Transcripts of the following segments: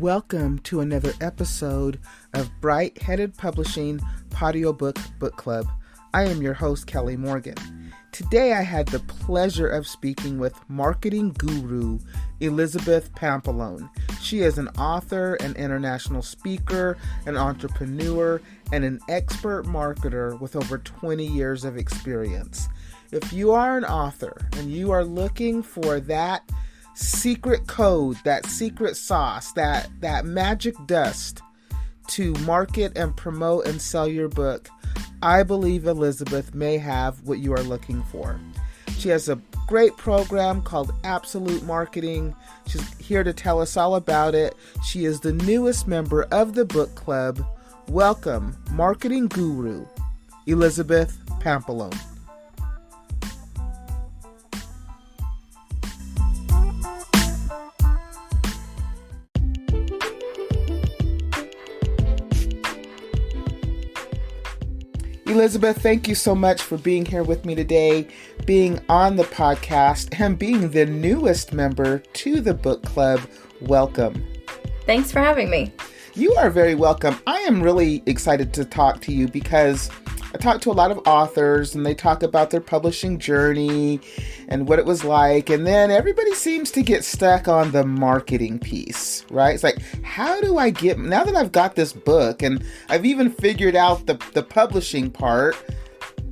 Welcome to another episode of Bright Headed Publishing Audiobook Book Club. I am your host, Kelly Morgan. Today I had the pleasure of speaking with marketing guru Elizabeth Pampalone. She is an author, an international speaker, an entrepreneur, and an expert marketer with over 20 years of experience. If you are an author and you are looking for that secret code, that secret sauce, that magic dust to market and promote and sell your book, I believe Elizabeth may have what you are looking for. She has a great program called Absolute Marketing. She's here to tell us all about it. She is the newest member of the book club. Welcome, marketing guru, Elizabeth Pampalone. Elizabeth, thank you so much for being here with me today, being on the podcast, and being the newest member to the book club. Welcome. Thanks for having me. You are very welcome. I am really excited to talk to you because I talk to a lot of authors and they talk about their publishing journey and what it was like. And then everybody seems to get stuck on the marketing piece, right? It's like, how do I get, now that I've got this book and I've even figured out the publishing part,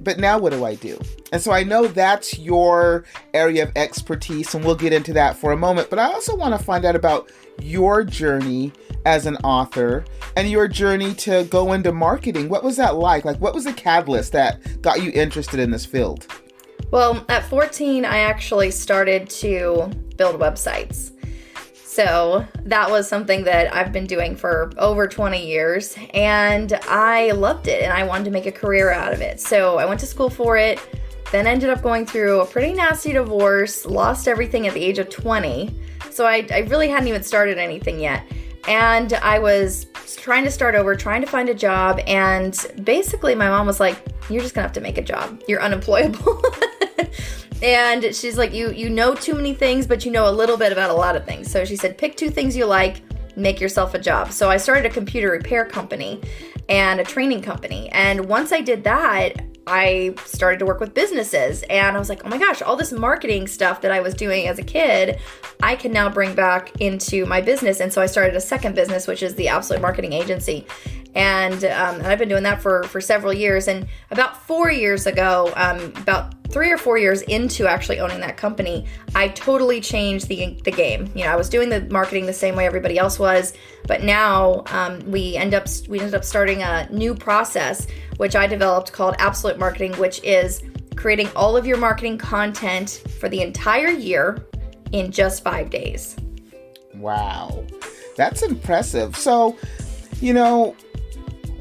but now what do I do? And so I know that's your area of expertise, and we'll get into that for a moment. But I also want to find out about your journey as an author and your journey to go into marketing. What was that like? Like, what was the catalyst that got you interested in this field? Well, at 14, I actually started to build websites. So that was something that I've been doing for over 20 years, and I loved it, and I wanted to make a career out of it. So I went to school for it, then ended up going through a pretty nasty divorce, lost everything at the age of 20. So I really hadn't even started anything yet. And I was trying to start over, trying to find a job, and basically my mom was like, you're just gonna have to make a job. You're unemployable. And she's like, you know too many things, but you know a little bit about a lot of things. So she said, pick 2 things you like, make yourself a job. So I started a computer repair company and a training company. And once I did that, I started to work with businesses, and I was like, oh my gosh, all this marketing stuff that I was doing as a kid, I can now bring back into my business. And so I started a second business, which is the Absolute Marketing Agency. And I've been doing that for several years. And about 4 years ago, about 3 or 4 years into actually owning that company, I totally changed the game. You know, I was doing the marketing the same way everybody else was, but now we ended up starting a new process, which I developed called Absolute Marketing, which is creating all of your marketing content for the entire year in just 5 days. Wow, that's impressive. So, you know,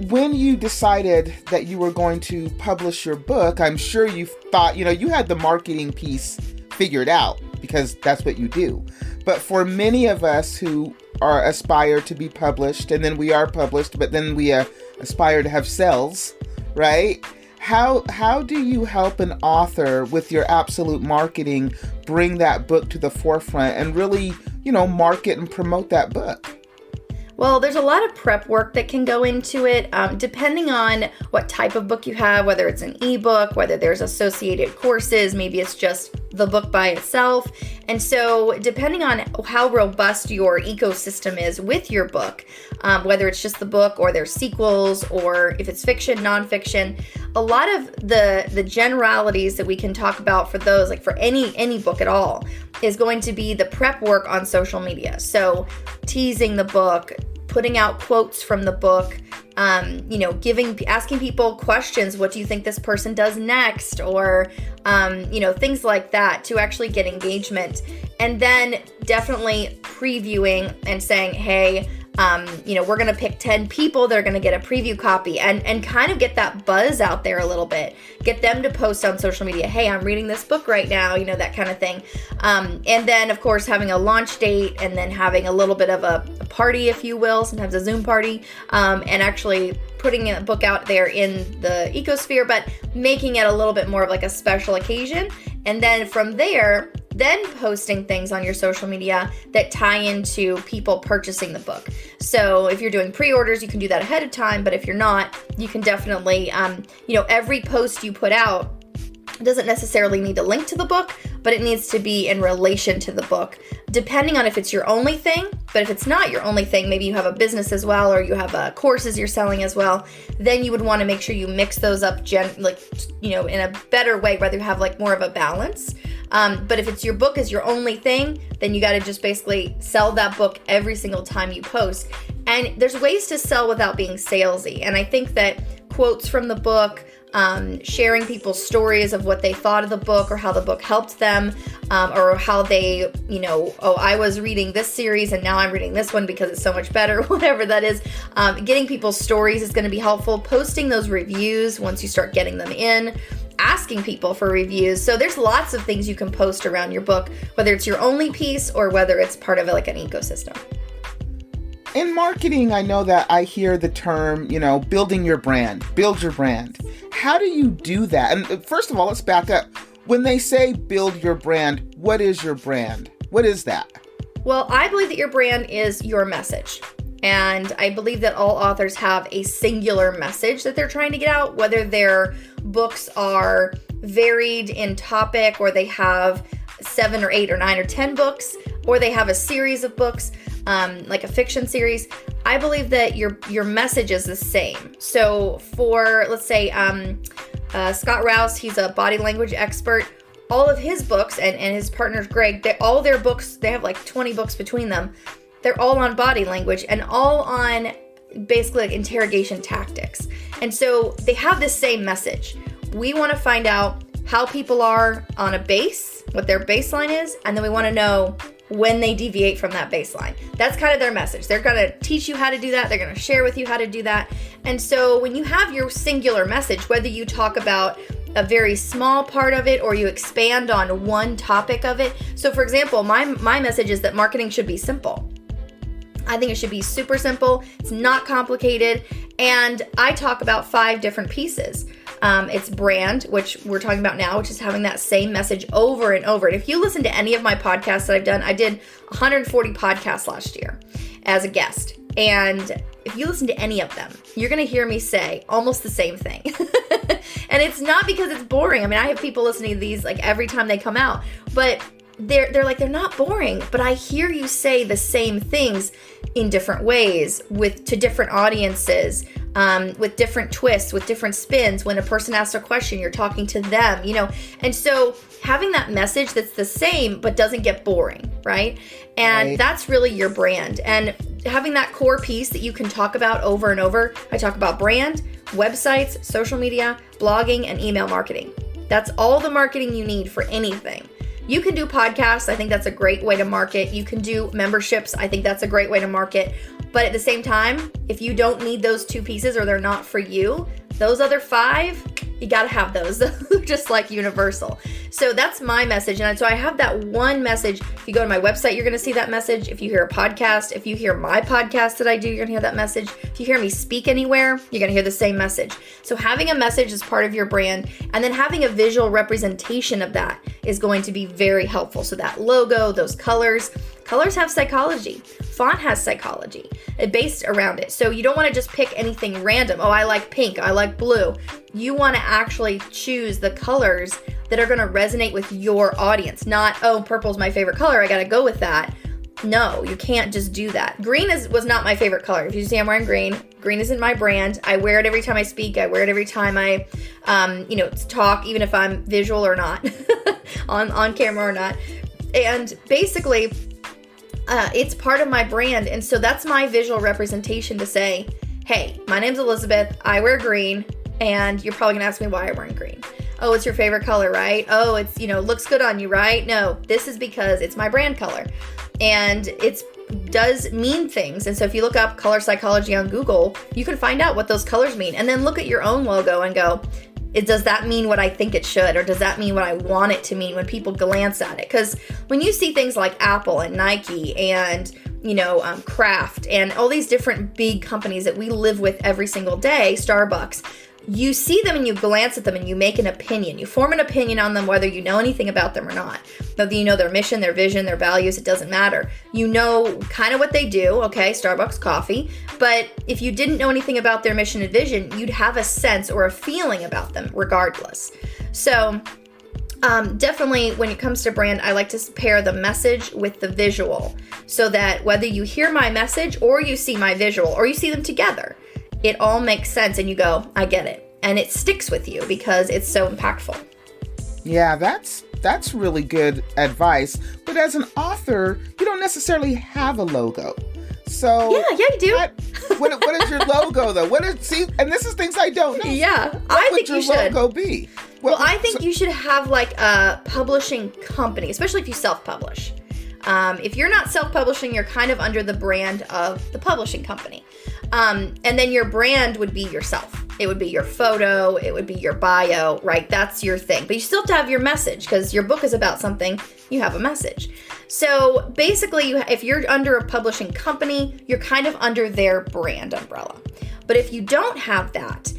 when you decided that you were going to publish your book, I'm sure you thought, you know, you had the marketing piece figured out because that's what you do. But for many of us who are aspire to be published, and then we are published, but then we aspire to have sales, right? How do you help an author with your Absolute Marketing bring that book to the forefront and really, you know, market and promote that book? Well, there's a lot of prep work that can go into it, depending on what type of book you have, whether it's an ebook, whether there's associated courses, maybe it's just the book by itself. And so depending on how robust your ecosystem is with your book, whether it's just the book or there's sequels, or if it's fiction, nonfiction, a lot of the generalities that we can talk about for those, like for any book at all, is going to be the prep work on social media. So teasing the book, putting out quotes from the book, asking people questions. What do you think this person does next? Or, things like that to actually get engagement. And then definitely previewing and saying, hey, we're going to pick 10 people that are going to get a preview copy and kind of get that buzz out there a little bit. Get them to post on social media, hey, I'm reading this book right now, that kind of thing. And then, of course, having a launch date and then having a little bit of a party, if you will, sometimes a Zoom party, and actually putting a book out there in the ecosphere, but making it a little bit more of like a special occasion. And then from there, then posting things on your social media that tie into people purchasing the book. So if you're doing pre-orders, you can do that ahead of time, but if you're not, you can definitely, every post you put out doesn't necessarily need to link to the book, but it needs to be in relation to the book, depending on if it's your only thing. But if it's not your only thing, maybe you have a business as well, or you have courses you're selling as well, then you would want to make sure you mix those up in a better way, whether you have like more of a balance. But if it's your book is your only thing, then you got to just basically sell that book every single time you post. And there's ways to sell without being salesy. And I think that quotes from the book, sharing people's stories of what they thought of the book or how the book helped them, or how they, I was reading this series and now I'm reading this one because it's so much better, whatever that is. Getting people's stories is going to be helpful. Posting those reviews once you start getting them in. Asking people for reviews. So there's lots of things you can post around your book, whether it's your only piece or whether it's part of like an ecosystem. In marketing, I know that I hear the term, building your brand, build your brand. How do you do that? And first of all, let's back up. When they say build your brand, what is your brand? What is that? Well, I believe that your brand is your message. And I believe that all authors have a singular message that they're trying to get out, whether their books are varied in topic, or they have 7 or 8 or 9 or 10 books, or they have a series of books, like a fiction series. I believe that your message is the same. So for, let's say, Scott Rouse, he's a body language expert. All of his books and his partner Greg, all their books, they have like 20 books between them. They're all on body language and all on basically like interrogation tactics. And so they have this same message. We want to find out how people are on a base, what their baseline is, and then we want to know when they deviate from that baseline. That's kind of their message. They're going to teach you how to do that. They're going to share with you how to do that. And so when you have your singular message, whether you talk about a very small part of it or you expand on one topic of it. So for example, my message is that marketing should be simple. I think it should be super simple. It's not complicated. And I talk about 5 different pieces. It's brand, which we're talking about now, which is having that same message over and over. And if you listen to any of my podcasts that I've done, I did 140 podcasts last year as a guest. And if you listen to any of them, you're going to hear me say almost the same thing. And it's not because it's boring. I mean, I have people listening to these like every time they come out, but they're not boring, but I hear you say the same things in different ways to different audiences, with different twists, with different spins. When a person asks a question, you're talking to them, and so having that message that's the same but doesn't get boring, right? And that's really your brand. And having that core piece that you can talk about over and over. I talk about brand, websites, social media, blogging, and email marketing. That's all the marketing you need for anything. You can do podcasts. I think that's a great way to market. You can do memberships. I think that's a great way to market. But at the same time, if you don't need those 2 pieces or they're not for you, those other 5, you got to have those. They're just like universal. So that's my message. And so I have that one message. If you go to my website, you're going to see that message. If you hear a podcast, if you hear my podcast that I do, you're going to hear that message. If you hear me speak anywhere, you're going to hear the same message. So having a message is part of your brand, and then having a visual representation of that is going to be very helpful. So that logo, those colors have psychology. Font has psychology based around it. So you don't want to just pick anything random. Oh, I like pink. I like blue. You want to actually choose the colors that are going to resonate with your audience. Not, oh, purple's my favorite color, I got to go with that. No, you can't just do that. Green was not my favorite color. If you see I'm wearing green, green isn't my brand. I wear it every time I speak. I wear it every time I, talk, even if I'm visual or not, on camera or not. And basically, it's part of my brand. And so that's my visual representation to say, hey, my name's Elizabeth. I wear green. And you're probably going to ask me why I'm wearing green. Oh, it's your favorite color, right? Oh, it's, looks good on you, right? No, this is because it's my brand color. And it does mean things. And so if you look up color psychology on Google, you can find out what those colors mean. And then look at your own logo and go, does that mean what I think it should? Or does that mean what I want it to mean when people glance at it? Because when you see things like Apple and Nike and Kraft and all these different big companies that we live with every single day, Starbucks, you see them and you glance at them and you make an opinion. You form an opinion on them, whether you know anything about them or not. Whether you know their mission, their vision, their values, it doesn't matter. You know kind of what they do, okay, Starbucks coffee. But if you didn't know anything about their mission and vision, you'd have a sense or a feeling about them regardless. So definitely when it comes to brand, I like to pair the message with the visual so that whether you hear my message or you see my visual or you see them together, it all makes sense and you go, I get it. And it sticks with you because it's so impactful. Yeah, that's really good advice. But as an author, you don't necessarily have a logo. So yeah, you do. What is your logo though? And this is things I don't know. Yeah, I think you should. What would your logo be? I think you should have like a publishing company, especially if you self-publish. If you're not self-publishing, you're kind of under the brand of the publishing company. And then your brand would be yourself. It would be your photo. It would be your bio, right? That's your thing. But you still have to have your message because your book is about something. You have a message. So basically, if you're under a publishing company, you're kind of under their brand umbrella. But if you don't have that,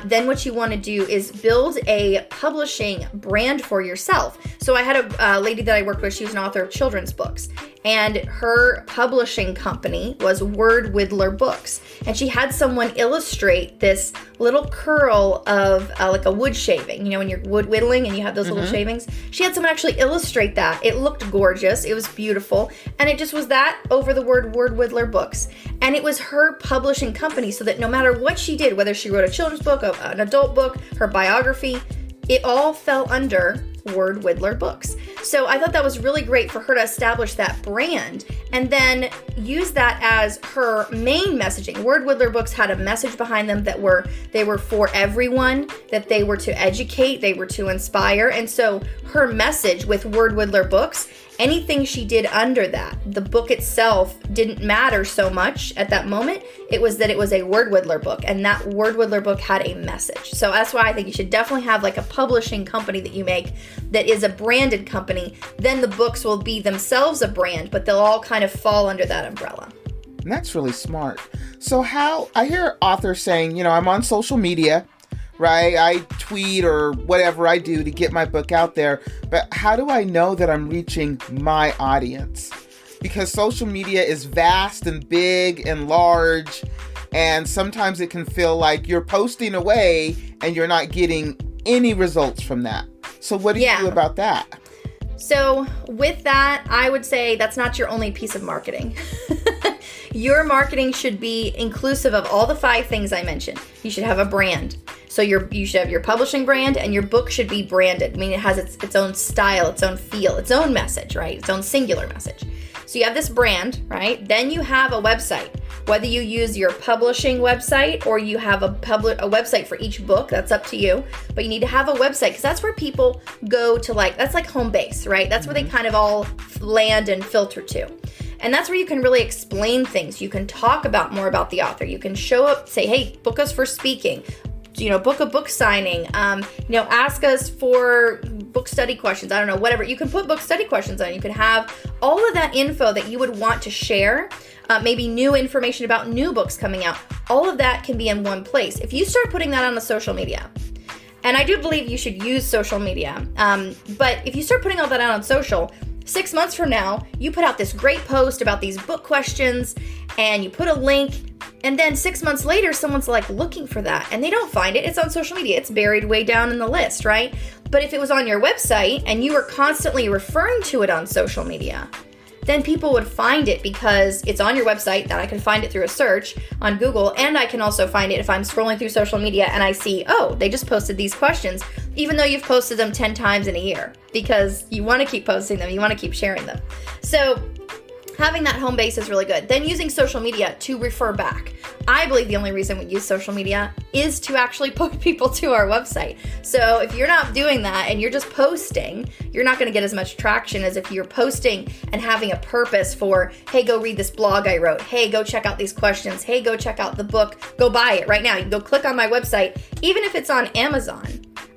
then what you want to do is build a publishing brand for yourself. So I had a lady that I worked with. She was an author of children's books. And her publishing company was Word Whittler Books. And she had someone illustrate this little curl of like a wood shaving. You know, when you're wood whittling and you have those little shavings. She had someone actually illustrate that. It looked gorgeous. It was beautiful. And it just was that over the word Word Whittler Books. And it was her publishing company so that no matter what she did, whether she wrote a children's book, an adult book, her biography, it all fell under Word Whittler Books. So I thought that was really great for her to establish that brand and then use that as her main messaging. Word Whittler Books had a message behind them that they were for everyone, that they were to educate, they were to inspire. And so her message with Word Whittler Books, anything she did under that, the book itself didn't matter so much at that moment. It was that it was a Word Whittler book, and that Word Whittler book had a message. So that's why I think you should definitely have like a publishing company that you make that is a branded company. Then the books will be themselves a brand, but they'll all kind of fall under that umbrella. And that's really smart. So how, I hear authors saying, I'm on social media, right? I tweet or whatever I do to get my book out there. But how do I know that I'm reaching my audience? Because social media is vast and big and large. And sometimes it can feel like you're posting away and you're not getting any results from that. So what do you do about that? So with that, I would say that's not your only piece of marketing. Your marketing should be inclusive of all the 5 things I mentioned. You should have a brand. So you should have your publishing brand, and your book should be branded. I mean, it has its own style, its own feel, its own message, right? Its own singular message. So you have this brand, right? Then you have a website. Whether you use your publishing website or you have a website for each book, that's up to you. But you need to have a website because that's where people go to, that's like home base, right? That's where they kind of all land and filter to. And that's where you can really explain things. You can talk about more about the author. You can show up, say, hey, book us for speaking. Book a book signing, ask us for book study questions. I don't know, whatever. You can put book study questions on. You can have all of that info that you would want to share, maybe new information about new books coming out. All of that can be in one place. If you start putting that on the social media, and I do believe you should use social media, but if you start putting all that out on social, 6 months from now, you put out this great post about these book questions and you put a link, and then 6 months later, someone's looking for that and they don't find it. It's on social media. It's buried way down in the list, right? But if it was on your website and you were constantly referring to it on social media, then people would find it because it's on your website, that I can find it through a search on Google, and I can also find it if I'm scrolling through social media and I see, oh, they just posted these questions, even though you've posted them 10 times in a year, because you want to keep posting them, you want to keep sharing them. So having that home base is really good. Then using social media to refer back. I believe the only reason we use social media is to actually put people to our website. So if you're not doing that and you're just posting, you're not going to get as much traction as if you're posting and having a purpose for, hey, go read this blog I wrote. Hey, go check out these questions. Hey, go check out the book. Go buy it right now. You can go click on my website. Even if it's on Amazon,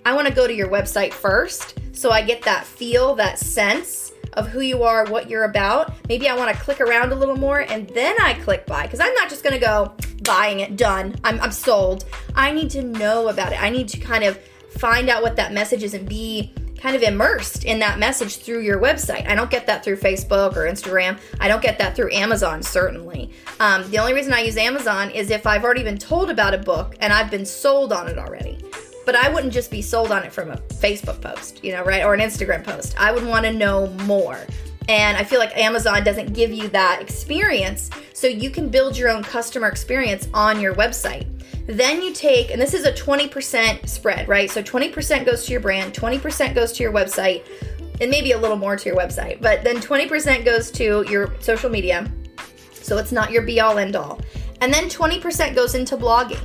I want to go to your website first so I get that feel, that sense of who you are, what you're about. Maybe I want to click around a little more and then I click buy, because I'm not just going to go buying it, done. I'm sold. I need to know about it. I need to kind of find out what that message is and be kind of immersed in that message through your website. I don't get that through Facebook or Instagram. I don't get that through Amazon, certainly. The only reason I use Amazon is if I've already been told about a book and I've been sold on it already. But I wouldn't just be sold on it from a Facebook post, right? Or an Instagram post. I would want to know more. And I feel like Amazon doesn't give you that experience, so you can build your own customer experience on your website. Then you take, and this is a 20% spread, right? So 20% goes to your brand, 20% goes to your website, and maybe a little more to your website, but then 20% goes to your social media. So it's not your be all end all. And then 20% goes into blogging.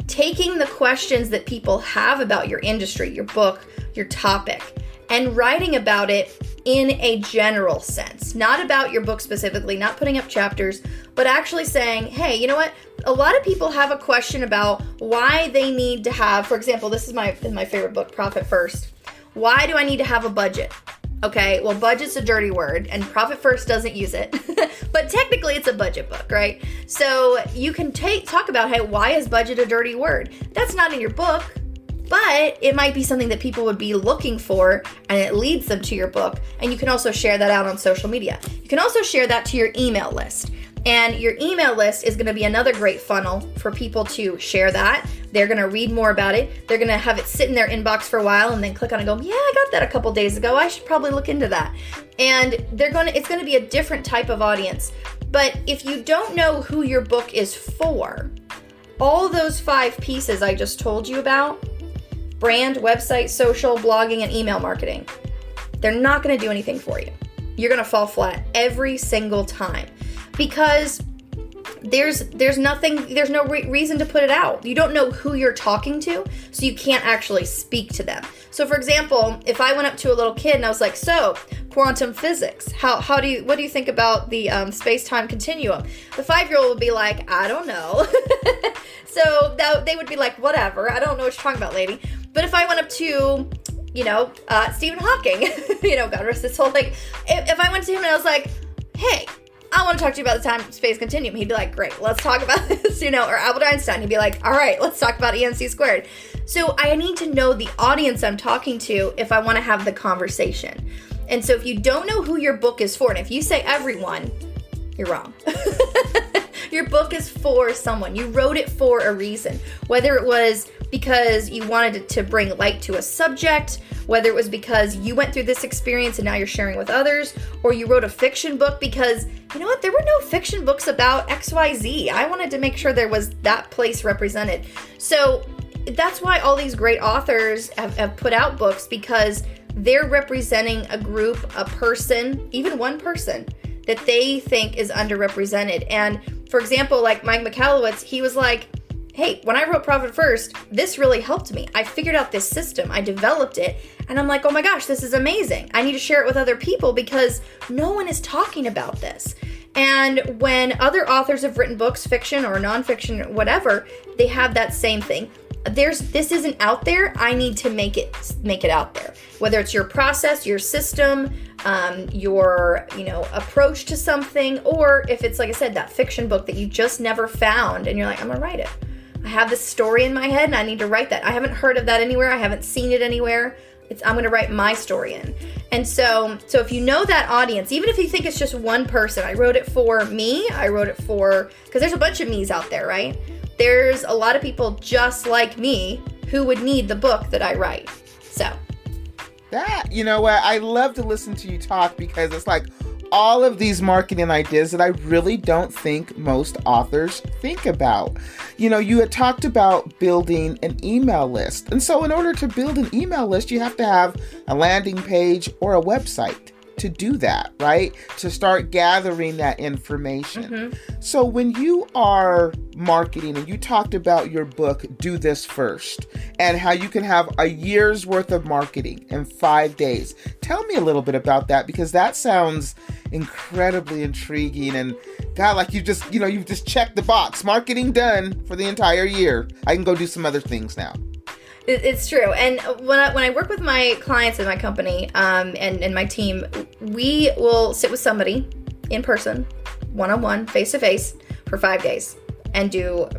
Taking the questions that people have about your industry, your book, your topic, and writing about it in a general sense, not about your book specifically, not putting up chapters, but actually saying, hey, you know what? A lot of people have a question about why they need to have, for example, this is my favorite book, Profit First. Why do I need to have a budget? Okay, well, budget's a dirty word, and Profit First doesn't use it, but technically it's a budget book, right? So you can talk about, hey, why is budget a dirty word? That's not in your book, but it might be something that people would be looking for, and it leads them to your book. And you can also share that out on social media. You can also share that to your email list. And your email list is going to be another great funnel for people to share that. They're going to read more about it. They're going to have it sit in their inbox for a while and then click on it and go, yeah, I got that a couple days ago. I should probably look into that. And it's going to be a different type of audience. But if you don't know who your book is for, all those 5 pieces I just told you about, brand, website, social, blogging, and email marketing, they're not going to do anything for you. You're going to fall flat every single time because there's no reason to put it out. You don't know who you're talking to, so you can't actually speak to them. So for example, if I went up to a little kid and I was like, so quantum physics, what do you think about the space-time continuum? The 5-year-old would be like, I don't know. So they would be like, whatever, I don't know what you're talking about, lady. But if I went up to, Stephen Hawking, God rest his soul, like, if I went to him and I was like, hey, I want to talk to you about the time-space continuum, he'd be like, great, let's talk about this, or Albert Einstein, he'd be like, all right, let's talk about EMC squared. So I need to know the audience I'm talking to if I want to have the conversation. And so if you don't know who your book is for, and if you say everyone, you're wrong. Your book is for someone. You wrote it for a reason. Whether it was because you wanted to bring light to a subject, whether it was because you went through this experience and now you're sharing with others, or you wrote a fiction book because, you know what, there were no fiction books about XYZ. I wanted to make sure there was that place represented. So that's why all these great authors have put out books, because they're representing a group, a person, even one person that they think is underrepresented. And for example, like Mike Michalowicz, he was like, hey, when I wrote Profit First, this really helped me. I figured out this system, I developed it, and I'm like, oh my gosh, this is amazing. I need to share it with other people because no one is talking about this. And when other authors have written books, fiction or nonfiction, whatever, they have that same thing. This isn't out there. I need to make it out there. Whether it's your process, your system, your approach to something, or if it's, like I said, that fiction book that you just never found and you're like, I'm gonna write it. I have this story in my head and I need to write that. I haven't heard of that anywhere. I haven't seen it anywhere. I'm gonna write my story in. And so if you know that audience, even if you think it's just one person, I wrote it for me, because there's a bunch of me's out there, right? There's a lot of people just like me who would need the book that I write. So I love to listen to you talk, because it's like all of these marketing ideas that I really don't think most authors think about. You had talked about building an email list. And so in order to build an email list, you have to have a landing page or a website to do that, right? To start gathering that information. Mm-hmm. So when you are marketing, and you talked about your book, Do This First, and how you can have a year's worth of marketing in 5 days. Tell me a little bit about that, because that sounds incredibly intriguing. And God, like you've just checked the box. Marketing done for the entire year. I can go do some other things now. It's true. And when I work with my clients in my company and my team, we will sit with somebody in person, one-on-one, face-to-face for 5 days and build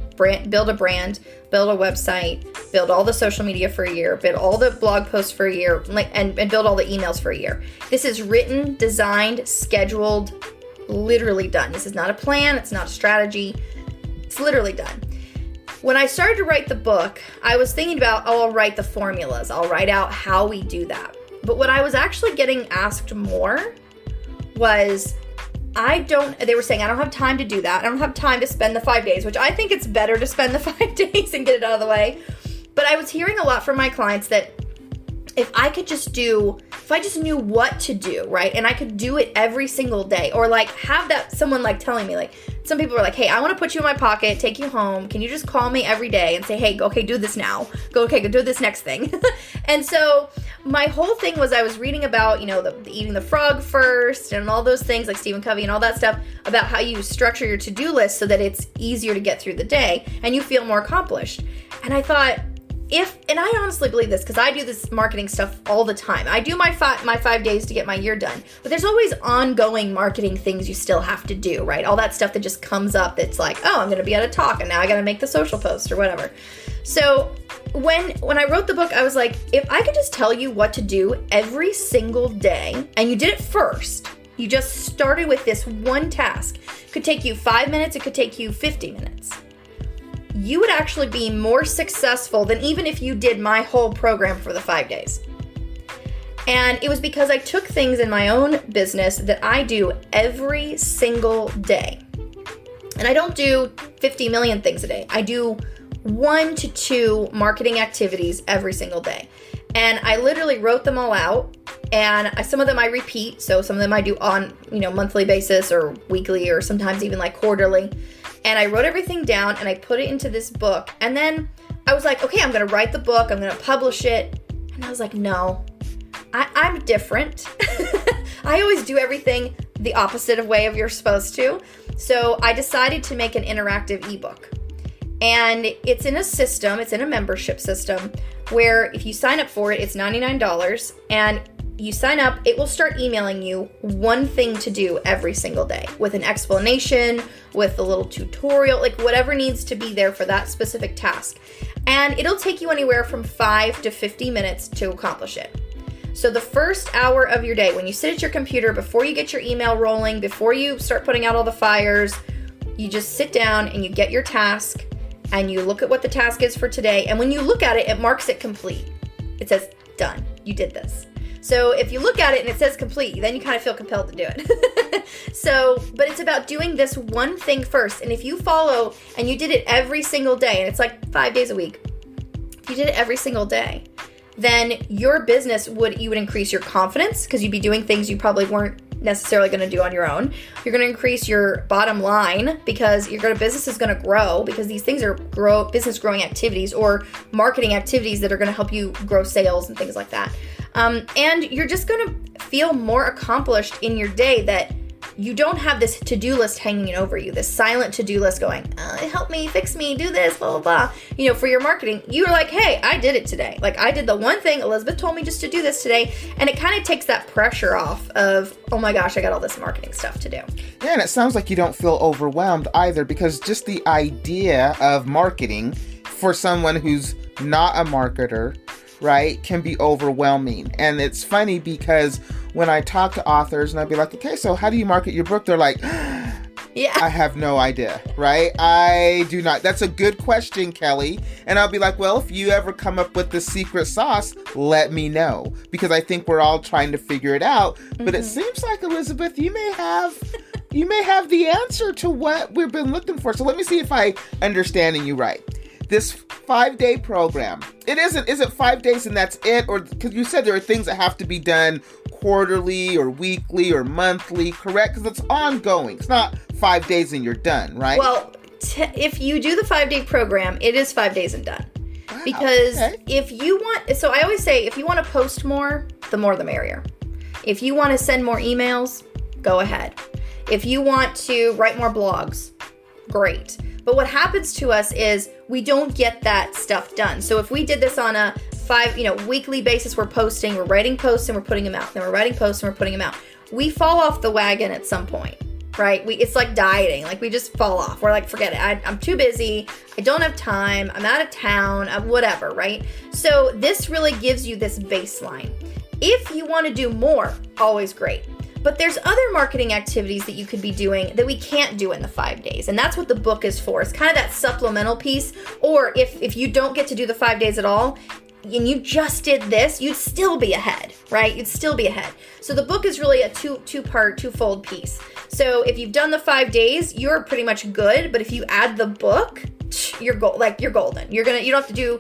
a brand, build a website, build all the social media for a year, build all the blog posts for a year, and build all the emails for a year. This is written, designed, scheduled, literally done. This is not a plan. It's not a strategy. It's literally done. When I started to write the book, I was thinking about, I'll write the formulas. I'll write out how we do that. But what I was actually getting asked more was, they were saying, I don't have time to do that. I don't have time to spend the 5 days, which I think it's better to spend the 5 days and get it out of the way. But I was hearing a lot from my clients that if I just knew what to do, right? And I could do it every single day, or like have someone like telling me, like some people are like, hey, I want to put you in my pocket, take you home. Can you just call me every day and say, hey, okay, do this now. Go do this next thing. And so my whole thing was, I was reading about, the eating the frog first and all those things like Stephen Covey and all that stuff about how you structure your to-do list so that it's easier to get through the day and you feel more accomplished. And I thought, and I honestly believe this because I do this marketing stuff all the time. I do my 5 days to get my year done, but there's always ongoing marketing things you still have to do, right? All that stuff that just comes up that's like, oh, I'm going to be at a talk and now I got to make the social post or whatever. So when I wrote the book, I was like, if I could just tell you what to do every single day and you did it first, you just started with this one task. It could take you 5 minutes. It could take you 50 minutes. You would actually be more successful than even if you did my whole program for the 5 days. And it was because I took things in my own business that I do every single day. And I don't do 50 million things a day. I do 1 to 2 marketing activities every single day. And I literally wrote them all out. And some of them I repeat. So some of them I do on, monthly basis or weekly or sometimes even like quarterly. And I wrote everything down and I put it into this book. And then I was like, okay, I'm going to write the book. I'm going to publish it. And I was like, no, I'm different. I always do everything the opposite of way of you're supposed to. So I decided to make an interactive ebook. And it's in a system, it's in a membership system where if you sign up for it, it's $99. And you sign up, it will start emailing you one thing to do every single day with an explanation, with a little tutorial, like whatever needs to be there for that specific task. And it'll take you anywhere from 5 to 50 minutes to accomplish it. So the first hour of your day, when you sit at your computer, before you get your email rolling, before you start putting out all the fires, you just sit down and you get your task and you look at what the task is for today. And when you look at it, it marks it complete. It says, done, you did this. So if you look at it and it says complete, then you kind of feel compelled to do it. But it's about doing this one thing first. And if you follow and you did it every single day, and it's like 5 days a week, if you did it every single day, then your business you would increase your confidence because you'd be doing things you probably weren't necessarily going to do on your own. You're going to increase your bottom line because business is going to grow because these things are business growing activities or marketing activities that are going to help you grow sales and things like that. And you're just going to feel more accomplished in your day that you don't have this to-do list hanging over you, this silent to-do list going, help me, fix me, do this, blah, blah, blah. For your marketing, you're like, hey, I did it today. Like I did the one thing Elizabeth told me just to do this today. And it kind of takes that pressure off of, oh my gosh, I got all this marketing stuff to do. Yeah, and it sounds like you don't feel overwhelmed either because just the idea of marketing for someone who's not a marketer, right, can be overwhelming. And it's funny because when I talk to authors and I'd be like, okay, so how do you market your book? They're like, yeah, I have no idea, right? I do not. That's a good question, Kelly. And I'll be like, well, if you ever come up with the secret sauce, let me know. Because I think we're all trying to figure it out. But it seems like, Elizabeth, you may have the answer to what we've been looking for. So let me see if I understanding you right. This 5-day program, is it 5 days and that's it? Or because you said there are things that have to be done quarterly or weekly or monthly, correct? Because it's ongoing. It's not 5 days and you're done, right? Well, if you do the 5-day program, it is 5 days and done. Wow, because if you want, so I always say, if you want to post more the merrier. If you want to send more emails, go ahead. If you want to write more blogs, great. But what happens to us is we don't get that stuff done. So if we did this on a weekly basis, we're posting, we're writing posts and we're putting them out. Then we're writing posts and we're putting them out. We fall off the wagon at some point, right? It's like dieting. Like we just fall off. We're like, forget it. I'm too busy. I don't have time. I'm out of town. Whatever, right? So this really gives you this baseline. If you want to do more, always great. But there's other marketing activities that you could be doing that we can't do in the 5 days. And that's what the book is for. It's kind of that supplemental piece. Or if you don't get to do the 5 days at all, and you just did this, you'd still be ahead, right? You'd still be ahead. So the book is really a twofold piece. So if you've done the 5 days, you're pretty much good. But if you add the book, you're golden. You don't have to do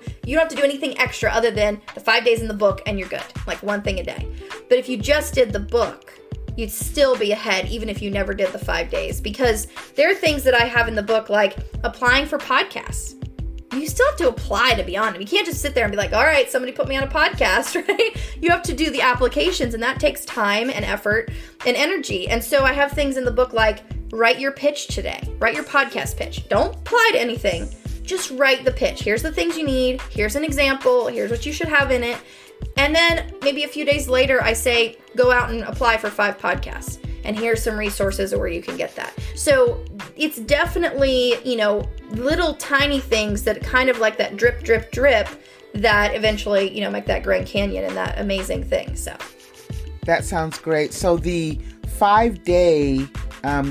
anything extra other than the 5 days in the book, and you're good. Like one thing a day. But if you just did the book, you'd still be ahead even if you never did the 5 days, because there are things that I have in the book like applying for podcasts. You still have to apply to be on them. You can't just sit there and be like, all right, somebody put me on a podcast, right? You have to do the applications, and that takes time and effort and energy. And so I have things in the book like write your pitch today, write your podcast pitch. Don't apply to anything. Just write the pitch. Here's the things you need. Here's an example. Here's what you should have in it. And then maybe a few days later, I say, go out and apply for 5 podcasts. And here's some resources where you can get that. So it's definitely, little tiny things that kind of like that drip, drip, drip that eventually, make that Grand Canyon and that amazing thing. So that sounds great. So the 5-day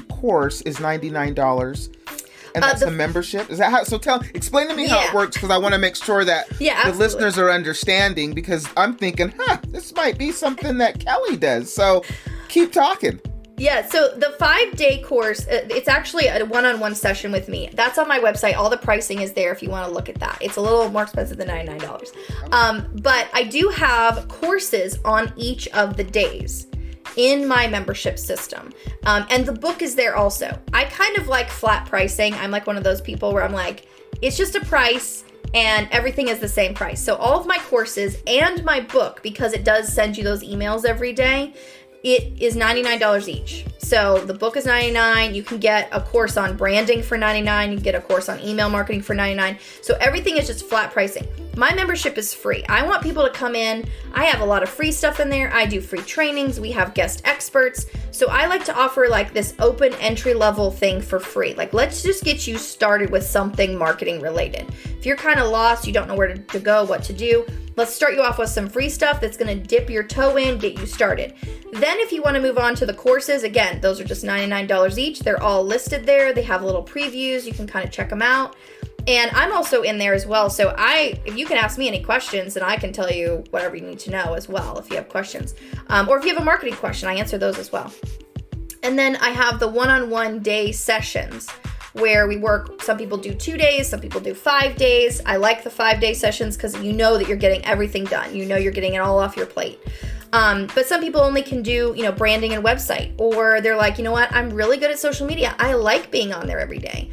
course is $99. And that's a membership? Is that how? So explain to me how it works, because I want to make sure that the listeners are understanding, because I'm thinking, this might be something that Kelly does. So keep talking. Yeah, so the 5-day course, it's actually a one-on-one session with me. That's on my website. All the pricing is there if you want to look at that. It's a little more expensive than $99. But I do have courses on each of the days in my membership system. And the book is there also. I kind of like flat pricing. I'm like one of those people where I'm like, it's just a price and everything is the same price. So all of my courses and my book, because it does send you those emails every day, it is $99 each. So the book is $99. You can get a course on branding for $99. You can get a course on email marketing for $99. So everything is just flat pricing. My membership is free. I want people to come in. I have a lot of free stuff in there. I do free trainings. We have guest experts. So I like to offer like this open entry level thing for free. Like, let's just get you started with something marketing related. If you're kind of lost, you don't know where to go, what to do, let's start you off with some free stuff that's going to dip your toe in, get you started. Then if you want to move on to the courses, again, those are just $99 each. They're all listed there. They have little previews. You can kind of check them out. And I'm also in there as well. So if you can ask me any questions, then I can tell you whatever you need to know as well if you have questions. Or if you have a marketing question, I answer those as well. And then I have the one-on-one day sessions where we work. Some people do 2 days, some people do 5 days. I like the 5-day sessions because you know that you're getting everything done. You know you're getting it all off your plate. But some people only can do, branding and website, or they're like, you know what, I'm really good at social media. I like being on there every day.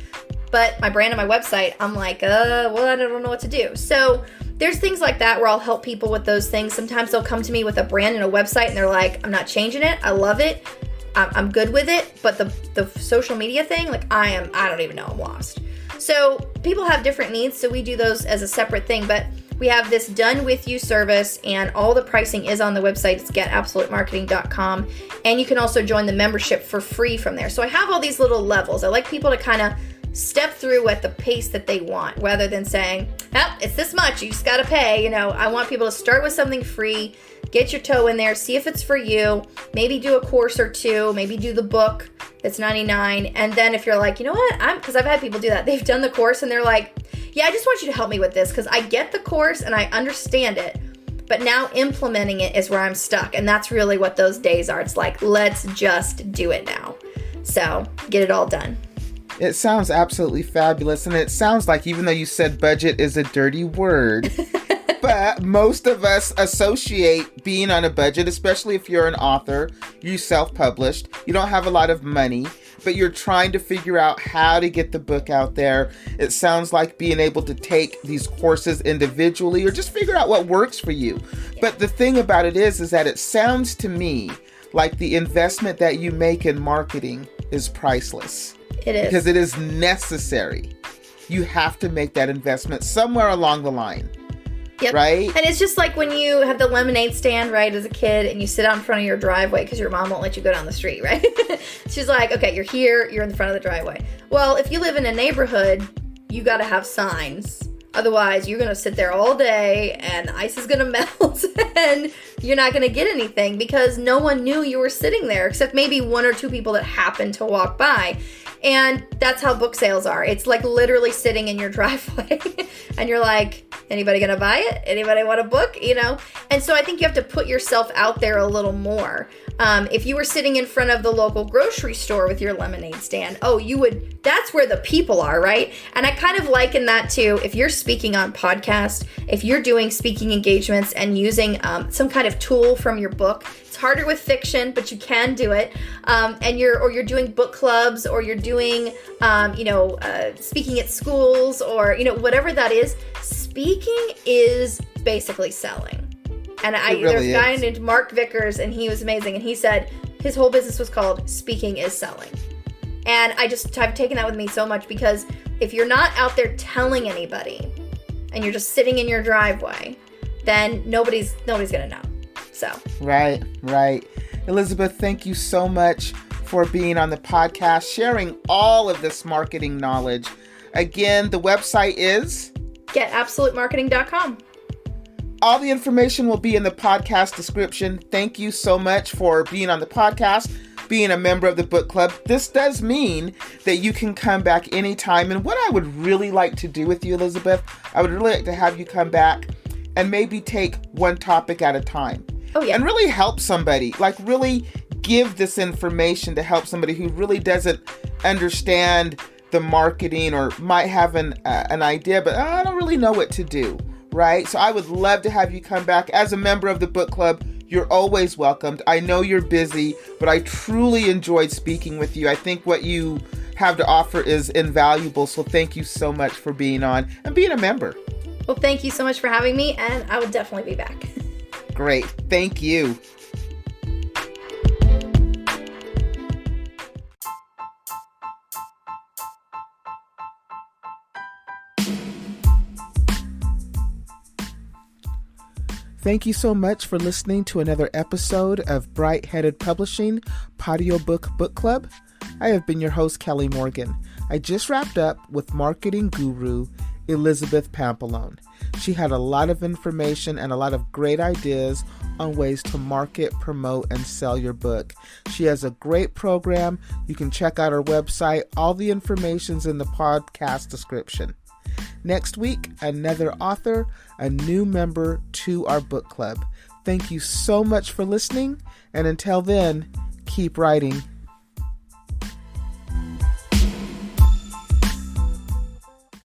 But my brand and my website, I'm like, I don't know what to do. So there's things like that where I'll help people with those things. Sometimes they'll come to me with a brand and a website and they're like, I'm not changing it. I love it. I'm good with it. But the social media thing, I don't even know. I'm lost. So people have different needs. So we do those as a separate thing. But we have this done with you service, and all the pricing is on the website. It's getabsolutemarketing.com. And you can also join the membership for free from there. So I have all these little levels. I like people to kind of step through at the pace that they want, rather than saying, it's this much, you just got to pay. I want people to start with something free, get your toe in there, see if it's for you, maybe do a course or two, maybe do the book that's $99. And then if you're like, you know what, because I've had people do that. They've done the course and they're like, yeah, I just want you to help me with this because I get the course and I understand it, but now implementing it is where I'm stuck. And that's really what those days are. It's like, let's just do it now. So get it all done. It sounds absolutely fabulous. And it sounds like, even though you said budget is a dirty word, but most of us associate being on a budget, especially if you're an author, you self-published, you don't have a lot of money, but you're trying to figure out how to get the book out there. It sounds like being able to take these courses individually or just figure out what works for you. But the thing about it is that it sounds to me like the investment that you make in marketing is priceless. It is. Because it is necessary. You have to make that investment somewhere along the line. Yep. Right? And it's just like when you have the lemonade stand, right, as a kid, and you sit out in front of your driveway because your mom won't let you go down the street, right? She's like, okay, you're here, you're in the front of the driveway. Well, if you live in a neighborhood, you got to have signs. Otherwise, you're going to sit there all day and the ice is going to melt and you're not going to get anything because no one knew you were sitting there except maybe one or two people that happened to walk by. And that's how book sales are. It's like literally sitting in your driveway and you're like, anybody going to buy it? Anybody want a book? You know? And so I think you have to put yourself out there a little more. If you were sitting in front of the local grocery store with your lemonade stand, that's where the people are, right? And I kind of liken that to if you're speaking on podcasts, if you're doing speaking engagements and using some kind of tool from your book. It's harder with fiction, but you can do it. And you're doing book clubs, or you're doing, speaking at schools, or, whatever that is. Speaking is basically selling. And there's a guy named Mark Vickers, and he was amazing. And he said his whole business was called Speaking is Selling. And I've taken that with me so much, because if you're not out there telling anybody and you're just sitting in your driveway, then nobody's going to know. So. Right. Elizabeth, thank you so much for being on the podcast, sharing all of this marketing knowledge. Again, the website is GetAbsoluteMarketing.com. All the information will be in the podcast description. Thank you so much for being on the podcast, being a member of the book club. This does mean that you can come back anytime. And what I would really like to do with you, Elizabeth, I would really like to have you come back and maybe take one topic at a time. Oh, yeah. And really help somebody, like really give this information to help somebody who really doesn't understand the marketing or might have an idea, but I don't really know what to do, right? So I would love to have you come back as a member of the book club. You're always welcomed. I know you're busy, but I truly enjoyed speaking with you. I think what you have to offer is invaluable. So thank you so much for being on and being a member. Well, thank you so much for having me, and I will definitely be back. Great. Thank you. Thank you so much for listening to another episode of Bright Headed Publishing Audiobook Book Club. I have been your host, Kelly Morgan. I just wrapped up with marketing guru Elizabeth Pampalone. She had a lot of information and a lot of great ideas on ways to market, promote, and sell your book. She has a great program. You can check out her website. All the information's in the podcast description. Next week, another author, a new member to our book club. Thank you so much for listening, and until then, keep writing.